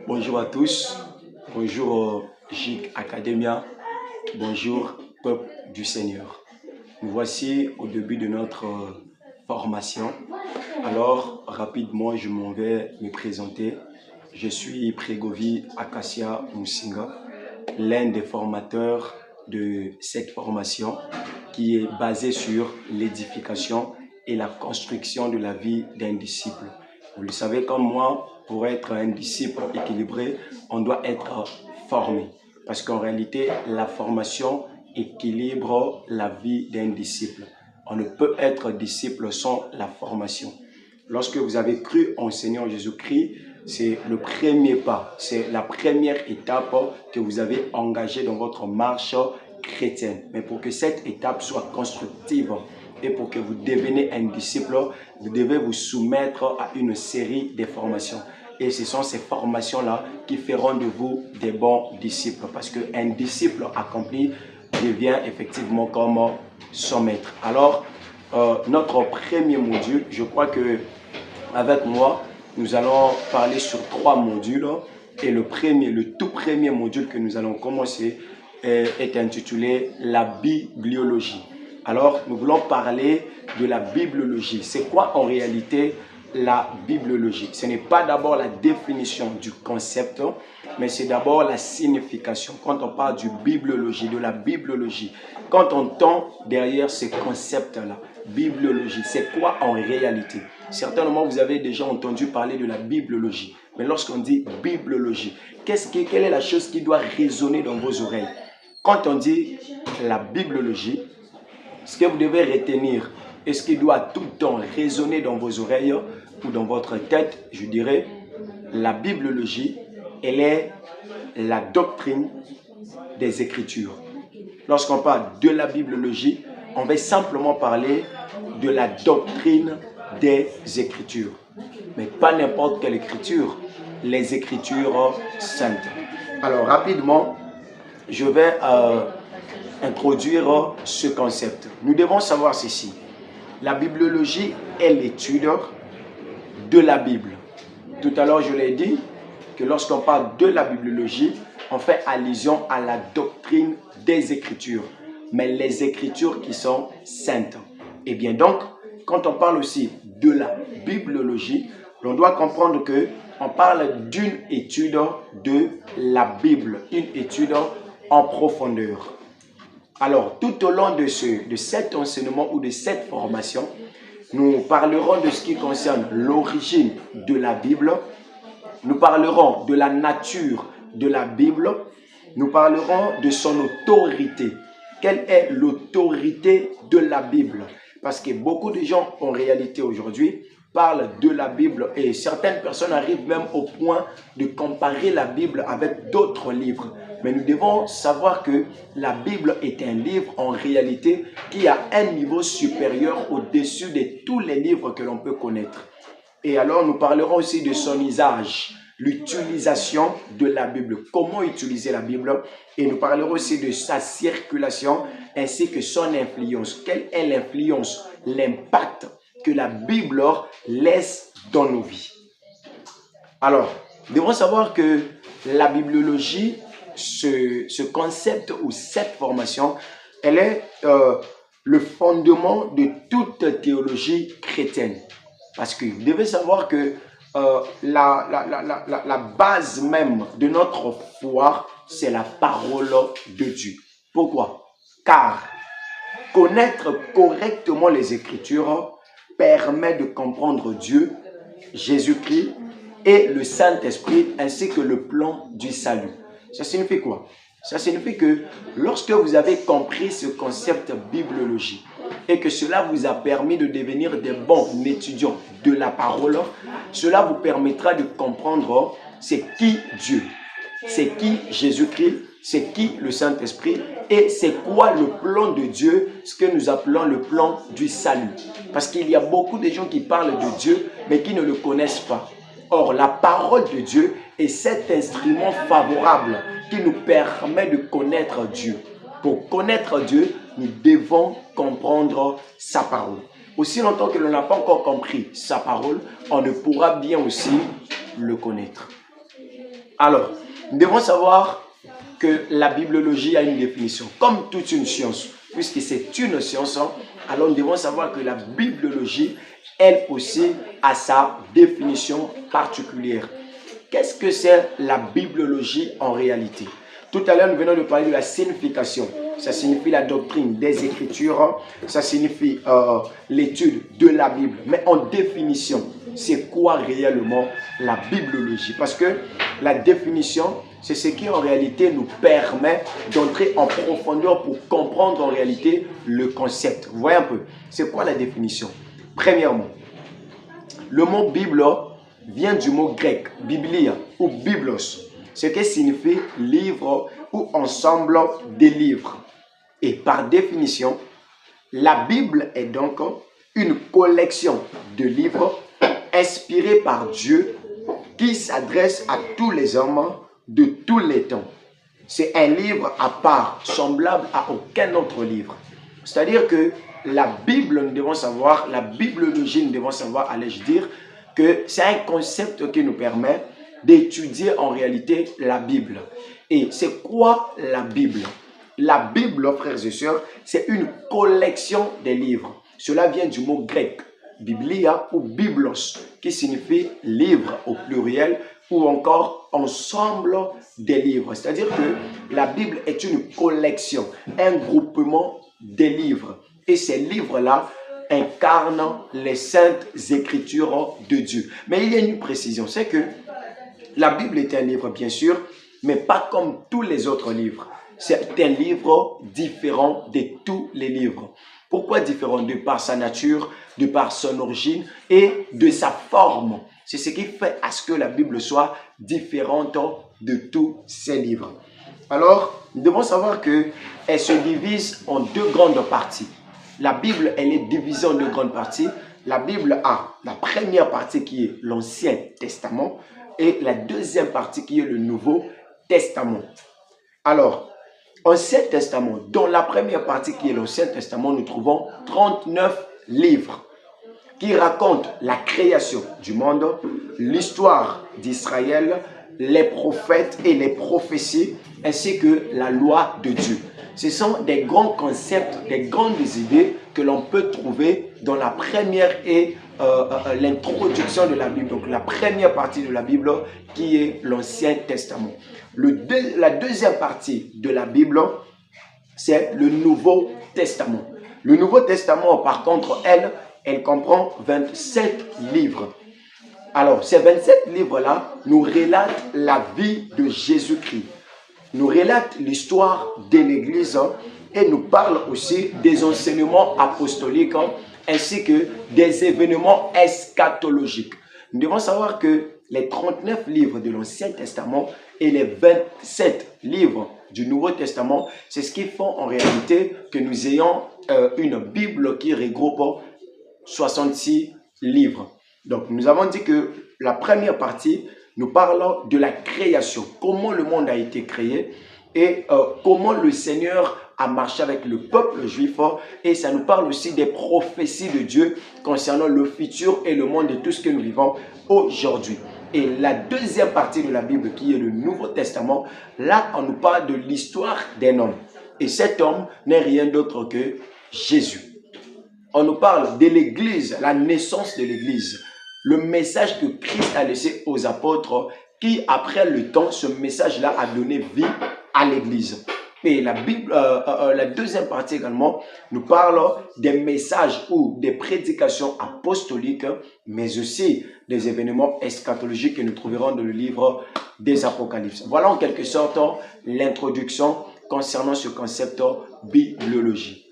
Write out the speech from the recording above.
Bonjour à tous, bonjour GIC Academia, bonjour peuple du Seigneur. Nous voici au début de notre formation. Alors rapidement je m'en vais me présenter. Je suis Prégovi Akasia Musinga, l'un des formateurs de cette formation qui est basée sur l'édification et la construction de la vie d'un disciple. Vous le savez comme moi, pour être un disciple équilibré, on doit être formé. Parce qu'en réalité, la formation équilibre la vie d'un disciple. On ne peut être disciple sans la formation. Lorsque vous avez cru en Seigneur Jésus-Christ, c'est le premier pas, c'est la première étape que vous avez engagée dans votre marche chrétienne. Mais pour que cette étape soit constructive et pour que vous deveniez un disciple, vous devez vous soumettre à une série de formations. Et ce sont ces formations-là qui feront de vous des bons disciples. Parce qu'un disciple accompli devient effectivement comme son maître. Alors, notre premier module, je crois que avec moi, nous allons parler sur 3 modules. Et le tout premier module que nous allons commencer est intitulé la bibliologie. Alors, nous voulons parler de la bibliologie. C'est quoi en réalité la bibliologie? Ce n'est pas d'abord la définition du concept, mais c'est d'abord la signification. Quand on parle du bibliologie, de la bibliologie, quand on tend derrière ce concept-là, bibliologie, c'est quoi en réalité? Certainement, vous avez déjà entendu parler de la bibliologie. Mais lorsqu'on dit bibliologie, quelle est la chose qui doit résonner dans vos oreilles? Quand on dit la bibliologie, ce que vous devez retenir et ce qui doit tout le temps résonner dans vos oreilles ou dans votre tête, je dirais, la bibliologie, elle est la doctrine des Écritures. Lorsqu'on parle de la bibliologie, on va simplement parler de la doctrine des Écritures. Mais pas n'importe quelle écriture, les Écritures saintes. Alors rapidement, je vais introduire ce concept. Nous devons savoir ceci. La bibliologie est l'étude de la Bible. Tout à l'heure, je l'ai dit que lorsqu'on parle de la bibliologie, on fait allusion à la doctrine des Écritures, mais les Écritures qui sont saintes. Et bien donc, quand on parle aussi de la bibliologie, on doit comprendre que on parle d'une étude de la Bible, une étude en profondeur. Alors, tout au long de cet enseignement ou de cette formation, nous parlerons de ce qui concerne l'origine de la Bible, nous parlerons de la nature de la Bible, nous parlerons de son autorité. Quelle est l'autorité de la Bible? Parce que beaucoup de gens, en réalité aujourd'hui, parlent de la Bible et certaines personnes arrivent même au point de comparer la Bible avec d'autres livres. Mais nous devons savoir que la Bible est un livre en réalité qui a un niveau supérieur au-dessus de tous les livres que l'on peut connaître. Et alors nous parlerons aussi de son usage, l'utilisation de la Bible, comment utiliser la Bible, et nous parlerons aussi de sa circulation ainsi que son influence. Quelle est l'influence, l'impact que la Bible laisse dans nos vies? Alors, nous devons savoir que la bibliologie, ce concept ou cette formation, elle est le fondement de toute théologie chrétienne. Parce que vous devez savoir que la base même de notre foi, c'est la parole de Dieu. Pourquoi? Car connaître correctement les Écritures permet de comprendre Dieu, Jésus-Christ et le Saint-Esprit ainsi que le plan du salut. Ça signifie quoi? Ça signifie que lorsque vous avez compris ce concept bibliologie et que cela vous a permis de devenir des bons étudiants de la parole, cela vous permettra de comprendre c'est qui Dieu, c'est qui Jésus-Christ, c'est qui le Saint-Esprit et c'est quoi le plan de Dieu, ce que nous appelons le plan du salut. Parce qu'il y a beaucoup de gens qui parlent de Dieu mais qui ne le connaissent pas. Or, la parole de Dieu est cet instrument favorable qui nous permet de connaître Dieu. Pour connaître Dieu, nous devons comprendre sa parole. aussi longtemps que l'on n'a pas encore compris sa parole, on ne pourra bien aussi le connaître. Alors, nous devons savoir que la bibliologie a une définition, comme toute une science, puisque c'est une science, alors nous devons savoir que la bibliologie, elle aussi, a sa définition particulière. Qu'est-ce que c'est la bibliologie en réalité? Tout à l'heure, nous venons de parler de la signification. Ça signifie la doctrine des Écritures, ça signifie l'étude de la Bible. Mais en définition, c'est quoi réellement la bibliologie? Parce que la définition, c'est ce qui en réalité nous permet d'entrer en profondeur pour comprendre en réalité le concept. Vous voyez un peu, c'est quoi la définition? Premièrement, le mot Bible vient du mot grec, biblia ou biblos, ce qui signifie livre ou ensemble des livres. Et par définition, la Bible est donc une collection de livres inspirés par Dieu qui s'adresse à tous les hommes de tous les temps. C'est un livre à part, semblable à aucun autre livre. C'est-à-dire que la Bible, nous devons savoir, la bibliologie, nous devons savoir, allais-je dire, que c'est un concept qui nous permet d'étudier en réalité la Bible. Et c'est quoi la Bible? La Bible, frères et sœurs, c'est une collection des livres. Cela vient du mot grec, biblia ou biblos, qui signifie livre au pluriel ou encore ensemble des livres. C'est-à-dire que la Bible est une collection, un groupement des livres. Et ces livres-là incarnent les saintes écritures de Dieu. Mais il y a une précision, c'est que la Bible est un livre, bien sûr, mais pas comme tous les autres livres. C'est un livre différent de tous les livres. Pourquoi différent? De par sa nature, de par son origine et de sa forme. C'est ce qui fait à ce que la Bible soit différente de tous ces livres. Alors, nous devons savoir qu'elle se divise en deux grandes parties. La Bible, elle est divisée en deux grandes parties. La Bible a la première partie qui est l'Ancien Testament et la deuxième partie qui est le Nouveau Testament. Alors, Ancien Testament, dans la première partie qui est l'Ancien Testament, nous trouvons 39 livres qui racontent la création du monde, l'histoire d'Israël, les prophètes et les prophéties, ainsi que la loi de Dieu. Ce sont des grands concepts, des grandes idées que l'on peut trouver dans la première et l'introduction de la Bible. Donc la première partie de la Bible qui est l'Ancien Testament. La deuxième partie de la Bible, c'est le Nouveau Testament. Le Nouveau Testament, par contre, elle comprend 27 livres. Alors, ces 27 livres-là nous relatent la vie de Jésus-Christ, nous relatent l'histoire de l'Église et nous parlent aussi des enseignements apostoliques ainsi que des événements eschatologiques. Nous devons savoir que les 39 livres de l'Ancien Testament et les 27 livres du Nouveau Testament, c'est ce qui fait en réalité que nous ayons une Bible qui regroupe 66 livres. Donc, nous avons dit que la première partie nous parle de la création, comment le monde a été créé et comment le Seigneur a marché avec le peuple juif, et ça nous parle aussi des prophéties de Dieu concernant le futur et le monde de tout ce que nous vivons aujourd'hui. Et la deuxième partie de la Bible qui est le Nouveau Testament, là on nous parle de l'histoire d'un homme. Et cet homme n'est rien d'autre que Jésus. On nous parle de l'Église, la naissance de l'Église, le message que Christ a laissé aux apôtres qui, après le temps, ce message-là a donné vie à l'Église. Et la Bible, la deuxième partie également, nous parle des messages ou des prédications apostoliques, mais aussi des événements eschatologiques que nous trouverons dans le livre des Apocalypses. Voilà en quelque sorte l'introduction concernant ce concept bibliologie.